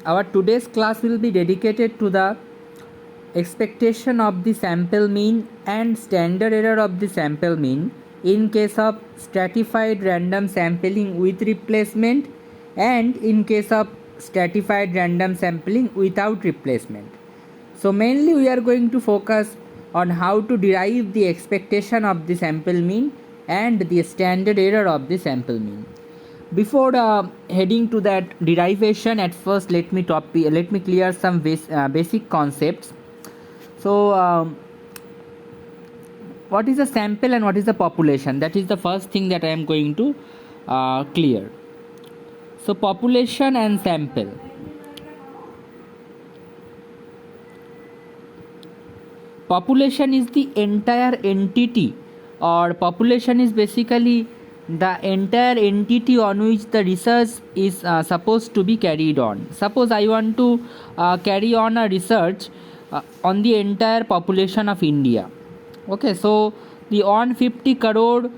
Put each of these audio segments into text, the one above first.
Our today's class will be dedicated to the expectation of the sample mean and standard error of the sample mean in case of stratified random sampling with replacement and in case of stratified random sampling without replacement. So mainly we are going to focus on how to derive the expectation of the sample mean and the standard error of the sample mean. Before heading to that derivation, at first let me clear some basic concepts. So what is a sample and what is the population? That is the first thing that I am going to clear. So population and sample. Population is the entire entity, or population is basically the entire entity on which the research is supposed to be carried on. Suppose I want to carry on a research on the entire population of India. Okay, so the 150 crore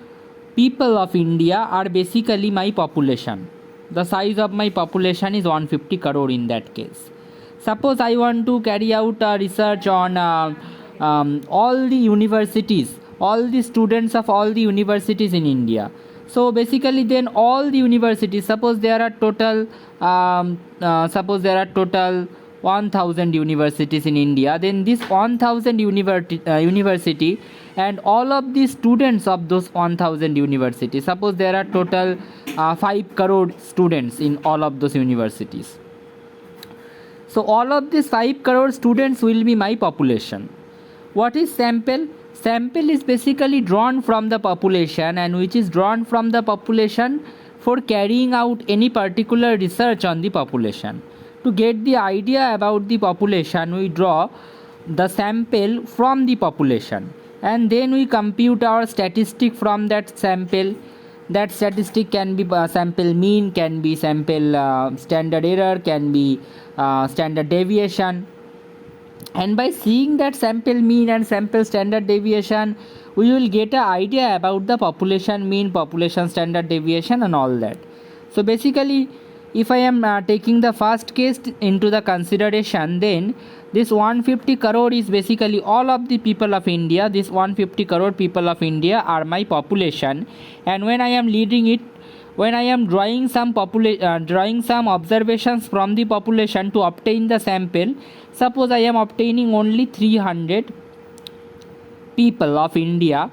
people of India are basically my population. The size of my population is 150 crore in that case. Suppose I want to carry out a research on all the universities, all the students of all the universities in India. So basically then all the universities, suppose there are total 1000 universities in India, then this 1000 university and all of the students of those 1000 universities, suppose there are total 5 crore students in all of those universities. So all of these 5 crore students will be my population. What is sample? Sample is basically drawn from the population, and which is drawn from the population for carrying out any particular research on the population. To get the idea about the population, we draw the sample from the population and then we compute our statistic from that sample. That statistic can be sample mean, can be sample standard error, can be standard deviation. And by seeing that sample mean and sample standard deviation, we will get an idea about the population mean, population standard deviation and all that. So basically, if I am taking the first case into the consideration, then this 150 crore is basically all of the people of India. This 150 crore people of India are my population, and when I am drawing some observations from the population to obtain the sample, suppose I am obtaining only 300 people of India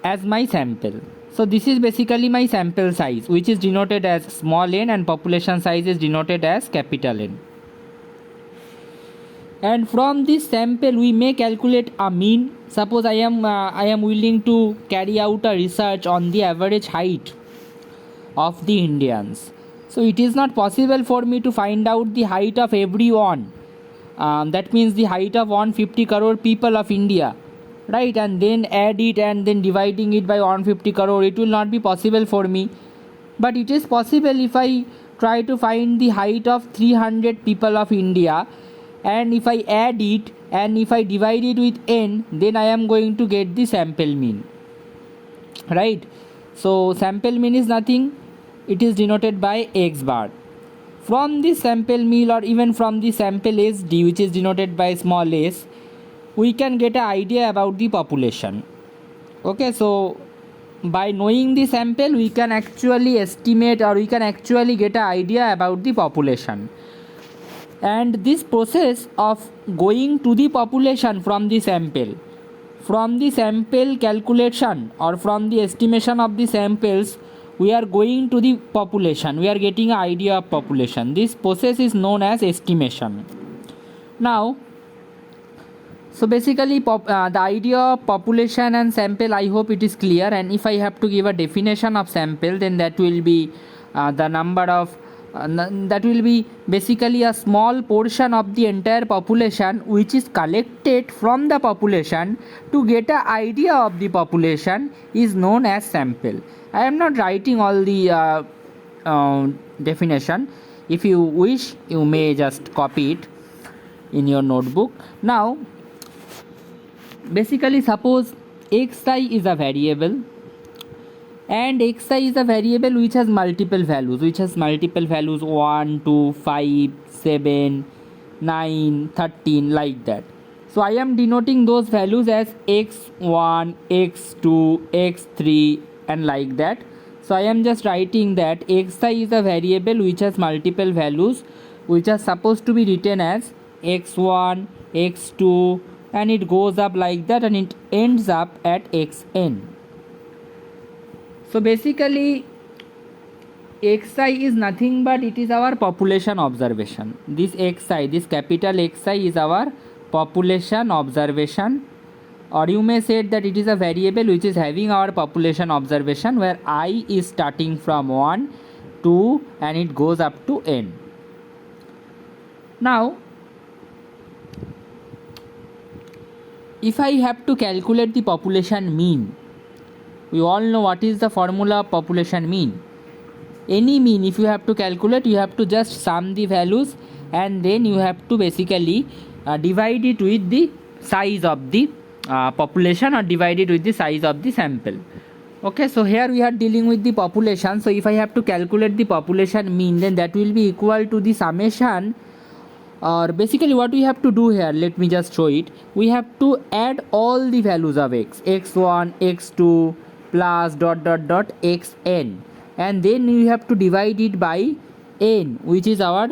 as my sample. So this is basically my sample size, which is denoted as small n, and population size is denoted as capital N. And from this sample we may calculate a mean. Suppose I am willing to carry out a research on the average height of the Indians. So it is not possible for me to find out the height of everyone. That means the height of 150 crore people of India, right? And then add it and then dividing it by 150 crore. It will not be possible for me. But it is possible if I try to find the height of 300 people of India, and if I add it and if I divide it with n, then I am going to get the sample mean, right? So sample mean is nothing, it is denoted by x bar. From the sample mean, or even from the sample SD, which is denoted by small s, we can get an idea about the population. Okay, so by knowing the sample we can actually estimate, or we can actually get an idea about the population. And this process of going to the population from the sample calculation, or from the estimation of the samples, we are going to the population, we are getting an idea of population. This process is known as estimation. Now, so basically the idea of population and sample, I hope it is clear. And if I have to give a definition of sample, then that will be the number of that will be basically a small portion of the entire population which is collected from the population to get an idea of the population is known as sample. I am not writing all the definition. If you wish, you may just copy it in your notebook. Now basically, suppose xi is a variable and xi is a variable which has multiple values 1, 2, 5, 7, 9, 13, like that. So I am denoting those values as x1, x2, x3 and like that. So I am just writing that xi is a variable which has multiple values which are supposed to be written as x1, x2, and it goes up like that and it ends up at xn. So basically xi is nothing but it is our population observation. This xi, this capital Xi is our population observation, or you may say that it is a variable which is having our population observation where I is starting from 1, 2 and it goes up to n. Now if I have to calculate the population mean, we all know what is the formula of population mean. Any mean if you have to calculate, you have to just sum the values and then you have to basically divide it with the size of the population or divide it with the size of the sample. Okay, so here we are dealing with the population. So if I have to calculate the population mean, then that will be equal to the summation, or basically what we have to do here, let me just show it. We have to add all the values of x1, x2 plus dot dot dot xn, and then we have to divide it by n, which is our,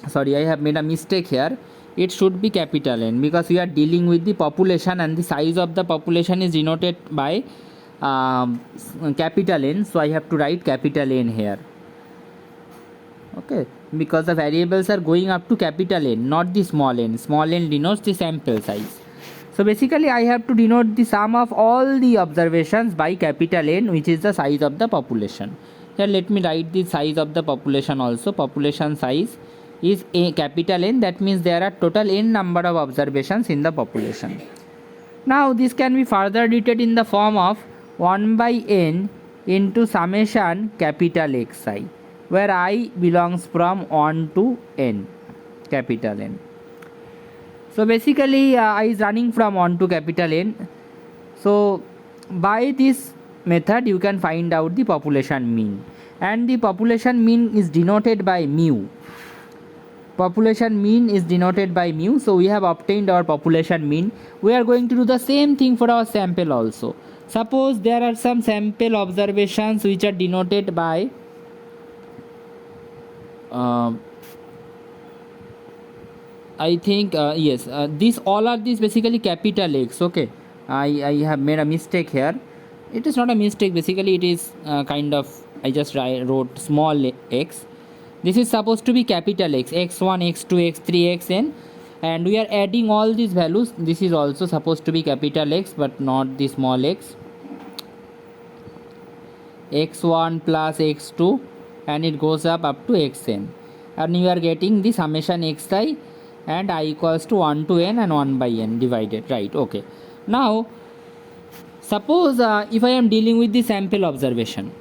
sorry, I have made a mistake here. It should be capital N because we are dealing with the population and the size of the population is denoted by capital N. So I have to write capital N here. Okay, because the variables are going up to capital N, not the small n. Small n denotes the sample size. So basically I have to denote the sum of all the observations by capital N, which is the size of the population. Here let me write the size of the population also. Population size is a capital N, that means there are total n number of observations in the population. Now this can be further written in the form of 1 by n into summation capital Xi, where I belongs from 1 to n, capital N. So basically I is running from 1 to capital N. So by this method you can find out the population mean, and the population mean is denoted by mu. Population mean is denoted by mu. So we have obtained our population mean. We are going to do the same thing for our sample also. Suppose there are some sample observations which are denoted by I think yes, these all are these basically capital X. Okay, I have made a mistake here. It is not a mistake, basically it is kind of, I just wrote small x. This is supposed to be capital X, x1, x2, x3, xn, and we are adding all these values. This is also supposed to be capital X but not the small x. x1 plus x2 and it goes up to xn, and you are getting the summation xi and I equals to 1 to n and 1 by n divided, right? Okay, now suppose if I am dealing with the sample observation,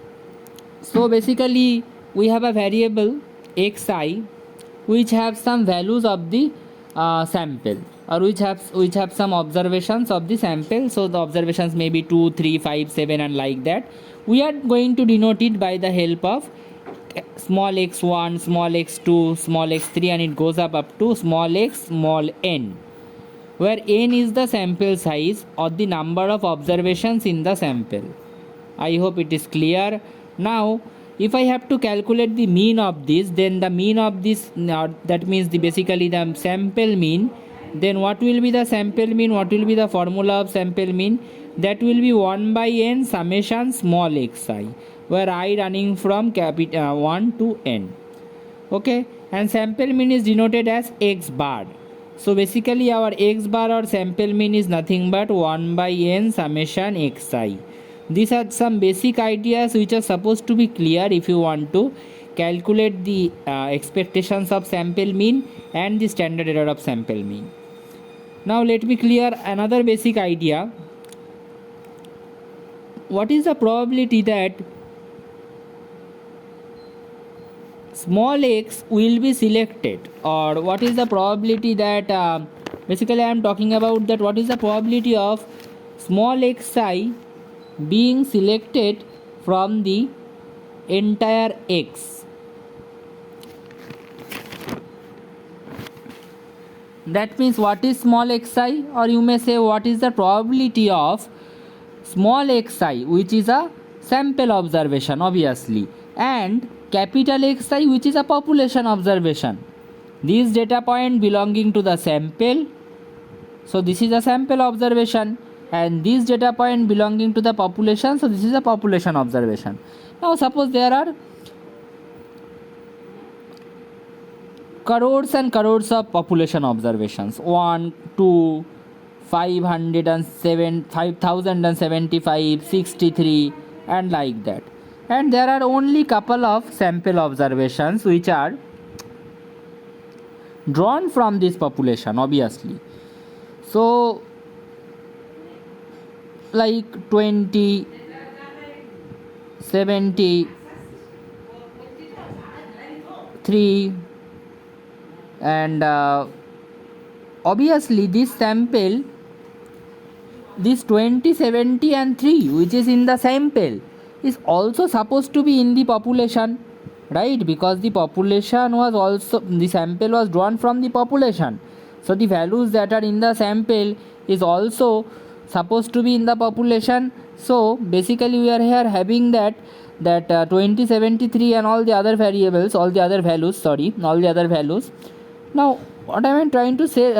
so basically we have a variable xi which have some values of the sample, or which have some observations of the sample. So the observations may be 2, 3, 5, 7 and like that. We are going to denote it by the help of small x1, small x2, small x3, and it goes up to small x, small n, where n is the sample size or the number of observations in the sample. I hope it is clear. Now if I have to calculate the mean of this, then the mean of this, that means basically the sample mean, then what will be the sample mean, what will be the formula of sample mean? That will be 1 by n summation small xi, where I running from 1 to n. Okay, and sample mean is denoted as x bar. So basically our x bar or sample mean is nothing but 1 by n summation xi. These are some basic ideas which are supposed to be clear if you want to calculate the expectations of sample mean and the standard error of sample mean. Now let me clear another basic idea. What is the probability that small x will be selected, or what is the probability that basically I am talking about that what is the probability of small xi being selected from the entire X. That means what is small xi, or you may say what is the probability of small xi, which is a sample observation obviously, and capital Xi, which is a population observation. These data point belonging to the sample, so this is a sample observation, and this data point belonging to the population, so this is a population observation. Now suppose there are crores and crores of population observations, 1, 2, 507, 5075, 63 and like that, and there are only couple of sample observations which are drawn from this population obviously. So like 20, 73, and obviously this sample, this 20, 70 and 3 which is in the sample is also supposed to be in the population, right? Because the population was also, the sample was drawn from the population, so the values that are in the sample is also supposed to be in the population. So basically we are here having that 20, 73 and all the other variables, all the other values. Now what am I trying to say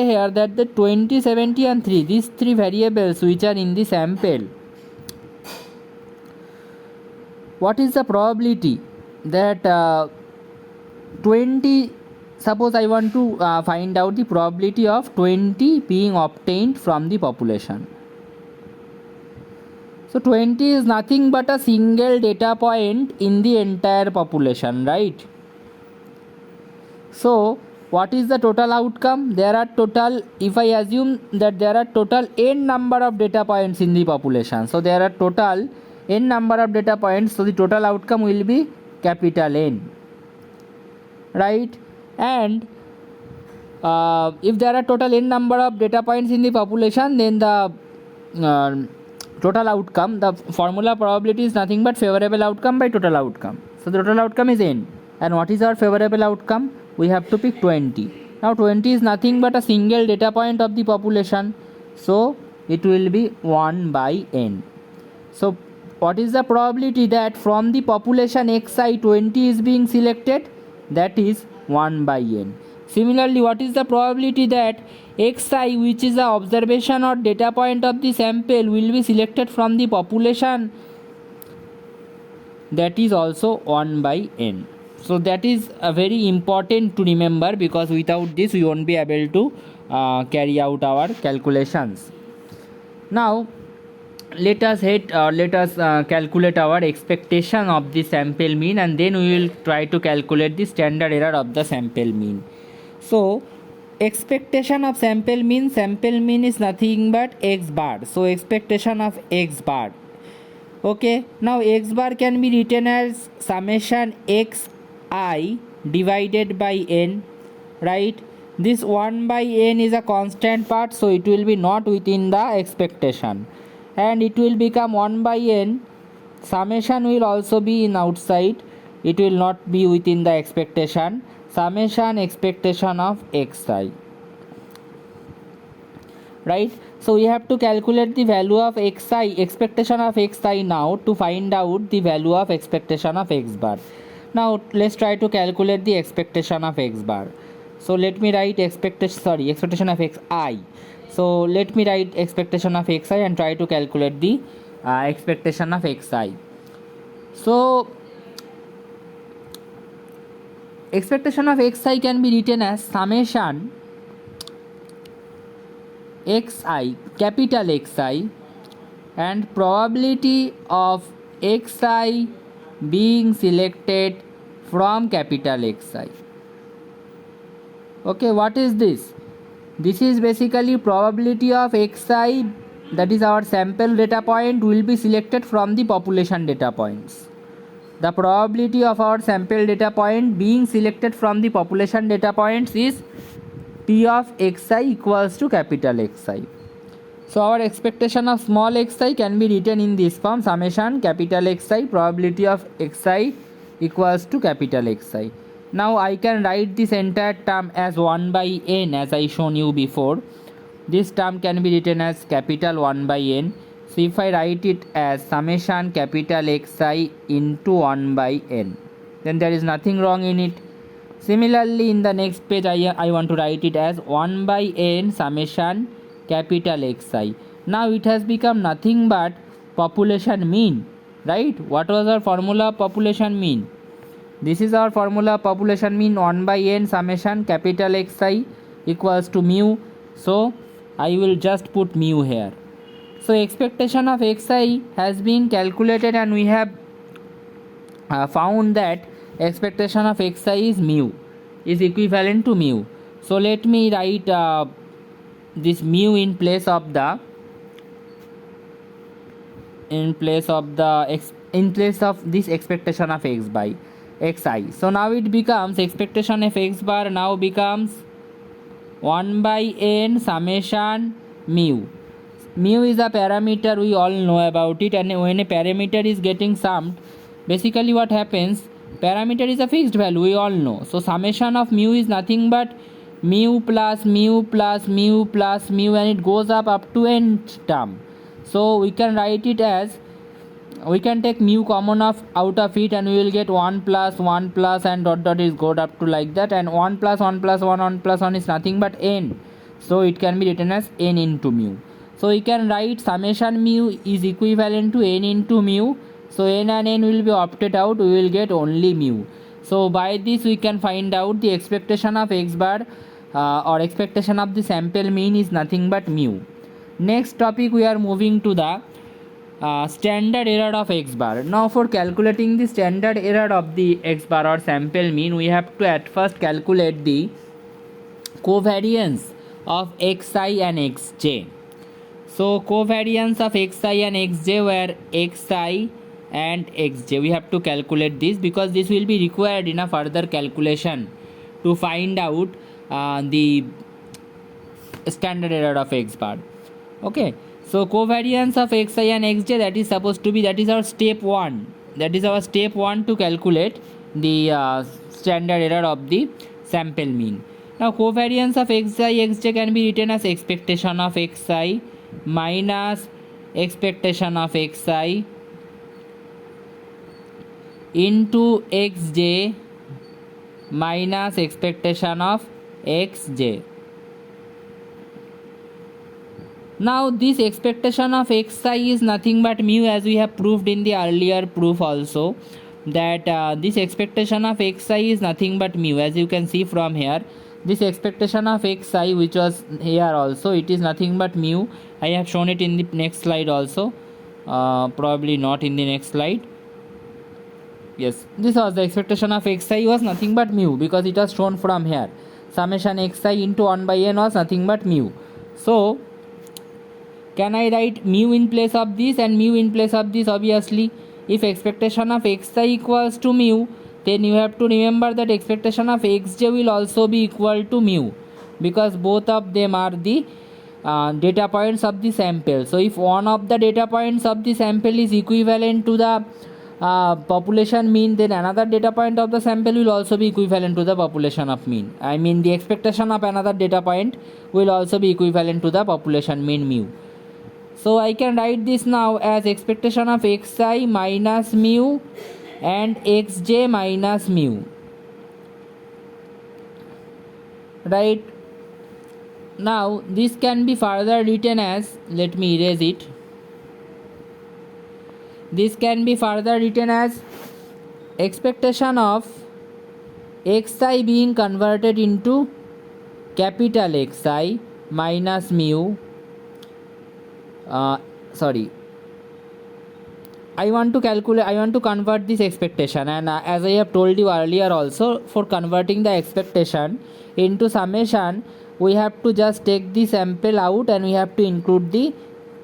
here, that the 20, 70 and 3, these three variables which are in the sample, what is the probability that 20, suppose I want to find out the probability of 20 being obtained from the population. So 20 is nothing but a single data point in the entire population, right? So what is the total outcome? There are total, if I assume that there are total n number of data points in the population, so there are total n number of data points, so the total outcome will be capital N, right? And if there are total n number of data points in the population, then the total outcome, the formula probability is nothing but favorable outcome by total outcome. So the total outcome is n, and what is our favorable outcome? We have to pick 20. Now 20 is nothing but a single data point of the population, so it will be 1 by n. So what is the probability that from the population xi 20 is being selected? That is 1 by n. Similarly, what is the probability that xi, which is the observation or data point of the sample, will be selected from the population? That is also 1 by n. So that is very important to remember, because without this we won't be able to carry out our calculations. Now let us calculate our expectation of the sample mean, and then we will try to calculate the standard error of the sample mean. So expectation of sample mean is nothing but x bar. So expectation of x bar. Okay, now x bar can be written as summation xi divided by n, right? This 1 by n is a constant part, so it will be not within the expectation, and it will become 1 by n. Summation will also be in outside, it will not be within the expectation. Summation expectation of xi, right? So we have to calculate the value of xi, expectation of xi now, to find out the value of expectation of x bar. Now let's try to calculate the expectation of x bar. So let me write expectation of xi. So let me write expectation of xi and try to calculate the expectation of xi. So expectation of xi can be written as summation xi, capital Xi, and probability of xi being selected from capital Xi. Okay, what is this? This is basically probability of xi, that is our sample data point, will be selected from the population data points. The probability of our sample data point being selected from the population data points is P of xi equals to capital Xi. So our expectation of small xi can be written in this form: summation capital Xi probability of xi equals to capital Xi. Now I can write this entire term as 1 by n, as I shown you before. This term can be written as capital 1 by n. So if I write it as summation capital Xi into 1 by n, then there is nothing wrong in it. Similarly, in the next page I want to write it as 1 by n summation capital Xi. Now it has become nothing but population mean, right? What was our formula of population mean? This is our formula of population mean: 1 by n summation capital Xi equals to mu. So I will just put mu here. So expectation of xi has been calculated, and we have found that expectation of xi is mu, is equivalent to mu. So let me write this mu in place of this expectation of x by xi. So now it becomes expectation of x bar now becomes 1 by n summation mu. Mu is a parameter, we all know about it, and when a parameter is getting summed, basically what happens, parameter is a fixed value, we all know. So summation of mu is nothing but mu plus mu plus mu plus mu, and it goes up to nth term. So we can write it as, we can take mu common out of it, and we will get 1 plus 1 plus and dot dot is go up to like that, and 1 plus 1 plus 1 1 plus 1 is nothing but n. So it can be written as n into mu. So we can write summation mu is equivalent to n into mu. So n and n will be opted out, we will get only mu. So by this we can find out the expectation of x bar or expectation of the sample mean is nothing but mu. Next topic, we are moving to the standard error of x bar. Now for calculating the standard error of the x bar or sample mean, we have to at first calculate the covariance of xi and xj. So covariance of xi and xj were xi and xj. We have to calculate this because this will be required in a further calculation to find out the standard error of x bar. Okay, so covariance of xi and xj, that is supposed to be, that is our step 1. That is our step 1 to calculate the standard error of the sample mean. Now covariance of xi xj can be written as expectation of xi minus expectation of xi into xj minus expectation of xj. Now this expectation of xi is nothing but mu, as we have proved in the earlier proof also, that this expectation of xi is nothing but mu. As you can see from here, this expectation of xi, which was here also, it is nothing but mu. I have shown it in the next slide also, probably not in the next slide. Yes, this was the expectation of xi was nothing but mu, because it was shown from here. Summation xi into 1 by n was nothing but mu. So can I write mu in place of this and mu in place of this? Obviously, if expectation of xi equals to mu, then you have to remember that expectation of xj will also be equal to mu, because both of them are the data points of the sample. So if one of the data points of the sample is equivalent to the population mean, then another data point of the sample will also be equivalent to the population of mean. I mean, the expectation of another data point will also be equivalent to the population mean mu. So I can write this now as expectation of xi minus mu and xj minus mu. Right, now this can be further written as, let me erase it, this can be further written as expectation of xi being converted into capital Xi minus mu. I want to convert this expectation, and as I have told you earlier also, for converting the expectation into summation, we have to just take the sample out and we have to include the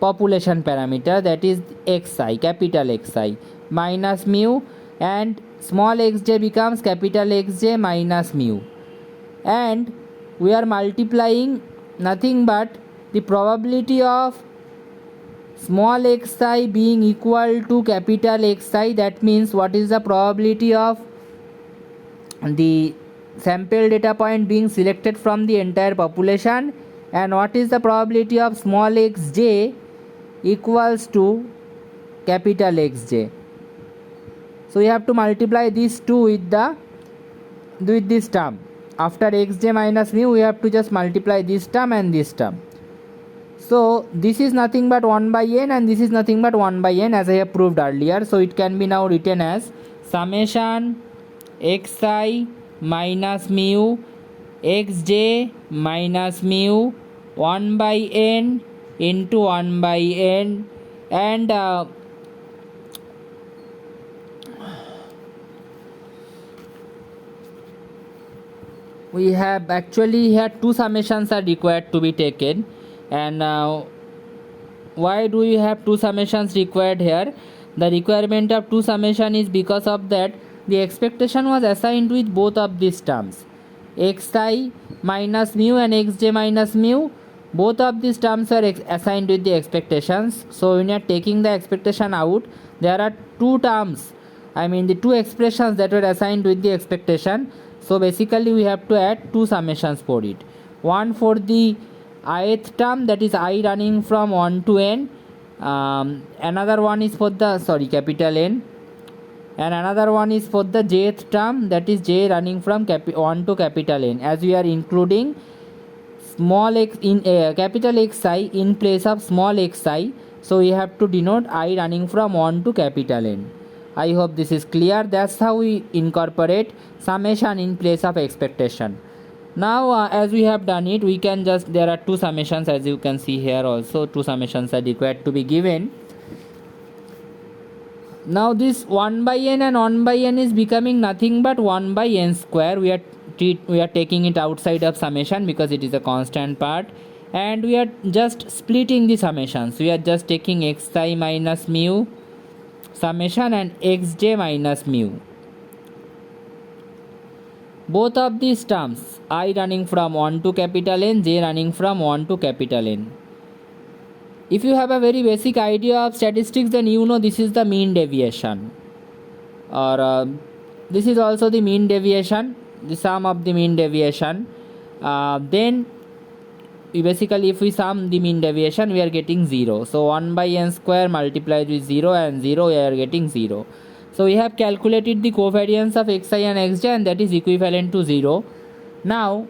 population parameter, that is xi, capital Xi minus mu, and small xj becomes capital Xj minus mu, and we are multiplying nothing but the probability of small xi being equal to capital Xi, that means what is the probability of the sample data point being selected from the entire population, and what is the probability of small xj equals to capital Xj. So we have to multiply these two with this term. After xj minus mu, we have to just multiply this term and this term. So this is nothing but 1 by n and this is nothing but 1 by n, as I have proved earlier. So it can be now written as summation xi minus mu xj minus mu 1 by n into 1 by n, and we have actually here two summations are required to be taken. And why do we have two summations required here? The requirement of two summation is because of that the expectation was assigned with both of these terms, xi minus mu and xj minus mu. Both of these terms are assigned with the expectations. So when you are taking the expectation out, there are two terms, I mean the two expressions that were assigned with the expectation. So basically we have to add two summations for it. One for the ith term, that is I running from 1 to n. Another one is for the capital N, and another one is for the jth term, that is j running from 1 to capital N, as we are including small x in capital Xi in place of small xi. So we have to denote I running from 1 to capital N. I hope this is clear. That's how we incorporate summation in place of expectation. Now as we have done it, we can just, there are two summations, as you can see here also two summations are required to be given. Now this 1 by n and 1 by n is becoming nothing but 1 by n square. We are taking it outside of summation because it is a constant part, and we are just splitting the summations. We are just taking xi minus mu summation and xj minus mu. Both of these terms, I running from 1 to capital N, j running from 1 to capital N. If you have a very basic idea of statistics, then you know this is the mean deviation, or this is also the mean deviation, the sum of the mean deviation. Then basically if we sum the mean deviation, we are getting 0. So 1 by n square multiplied with 0 and 0, we are getting 0. So we have calculated the covariance of xi and xj, and that is equivalent to 0. Now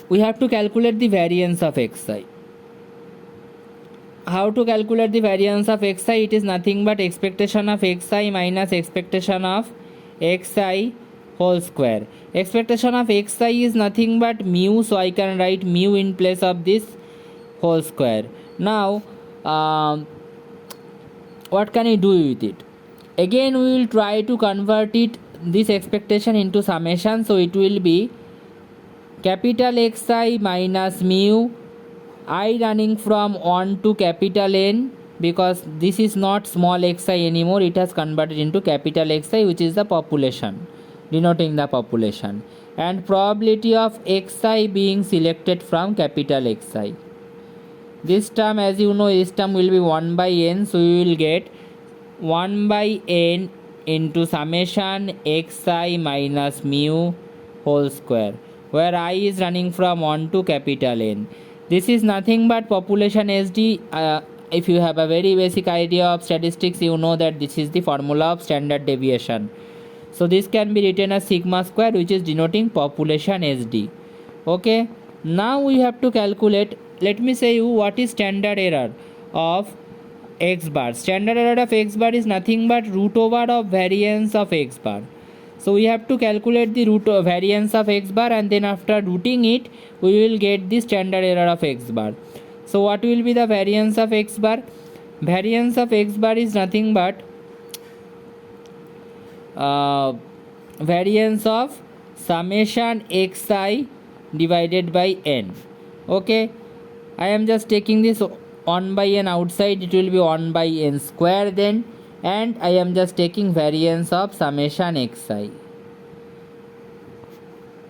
we have to calculate the variance of xi. How to calculate the variance of xi? It is nothing but expectation of xi minus expectation of xi whole square. Expectation of xi is nothing but mu, so I can write mu in place of this whole square. Now what can I do with it? Again we will try to convert this expectation into summation. So it will be capital Xi minus mu I running from 1 to capital N, because this is not small xi anymore, it has converted into capital Xi, which is the population, denoting the population, and probability of xi being selected from capital Xi. This term, as you know, this term will be 1 by n, so you will get 1 by n into summation xi minus mu whole square, where I is running from 1 to capital N. This is nothing but population SD. If you have a very basic idea of statistics, you know that this is the formula of standard deviation. So this can be written as sigma square, which is denoting population SD. Okay, now we have to calculate, let me say you what is standard error of x bar. Standard error of x bar is nothing but root over of variance of x bar. So we have to calculate the root of variance of x bar, and then after rooting it, we will get the standard error of x bar. So what will be the variance of x bar? Variance of x bar is nothing but variance of summation xi divided by n. Okay, I am just taking this 1 by n outside, it will be 1 by n square then, and I am just taking variance of summation xi.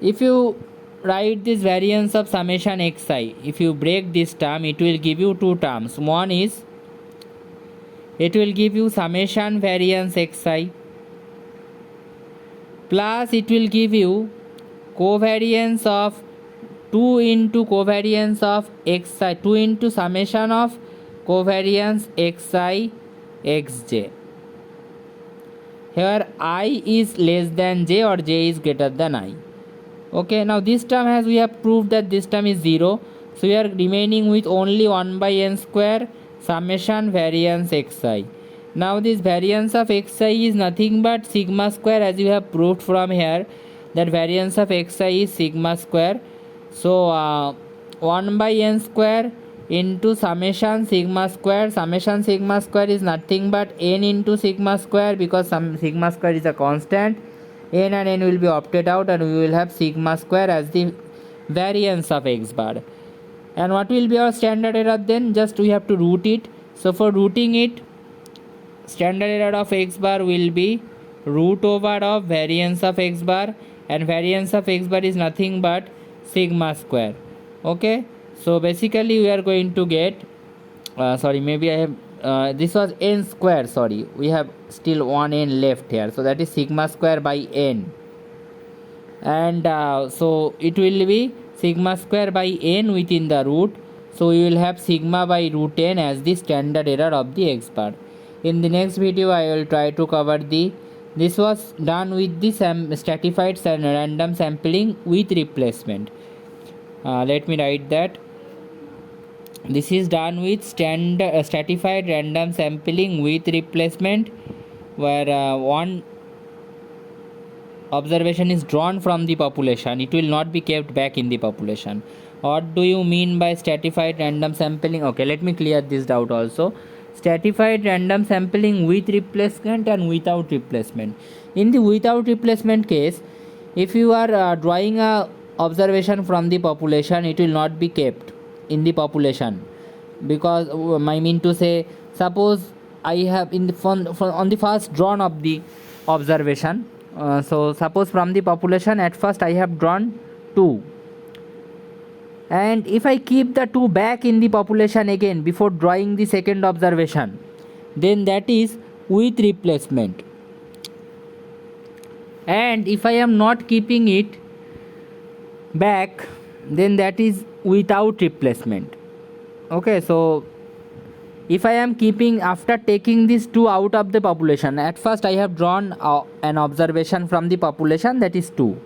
If you write this variance of summation xi, if you break this term, it will give you two terms. One is, it will give you summation variance xi plus it will give you covariance of 2 into covariance of xi, 2 into summation of covariance xi xj. Here I is less than j or j is greater than I. Okay, now this term, as we have proved that this term is 0, so we are remaining with only 1 by n square summation variance xi. Now this variance of xi is nothing but sigma square, as you have proved from here that variance of xi is sigma square. So 1 by n square into summation sigma square. Summation sigma square is nothing but n into sigma square, because some sigma square is a constant. N and n will be opted out and we will have sigma square as the variance of x bar. And what will be our standard error then? Just we have to root it. So for rooting it, standard error of x bar will be root over of variance of x bar, and variance of x bar is nothing but sigma square. Okay, so basically we are going to get maybe I have this was n square, sorry, we have still one n left here, so that is sigma square by n, and so it will be sigma square by n within the root, so we will have sigma by root n as the standard error of the x bar. In the next video I will try to cover this was done with the stratified and random sampling with replacement. Let me write that. This is done with stratified random sampling with replacement, where one observation is drawn from the population. It will not be kept back in the population. What do you mean by stratified random sampling? Okay, let me clear this doubt also. Stratified random sampling with replacement and without replacement. In the without replacement case, if you are drawing a observation from the population, it will not be kept in the population, because I mean to say, suppose I have in the on the first drawn of the observation, so suppose from the population at first I have drawn 2, and if I keep the 2 back in the population again before drawing the second observation, then that is with replacement. And if I am not keeping it back, then that is without replacement. Okay, so if I am keeping, after taking these 2 out of the population, at first I have drawn an observation from the population, that is 2,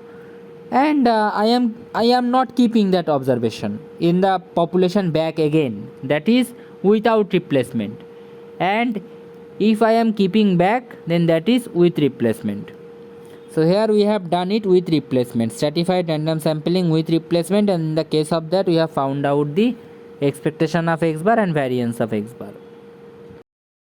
and I am not keeping that observation in the population back again, that is without replacement. And if I am keeping back, then that is with replacement. So here we have done it with replacement, stratified random sampling with replacement, and in the case of that we have found out the expectation of x bar and variance of x bar.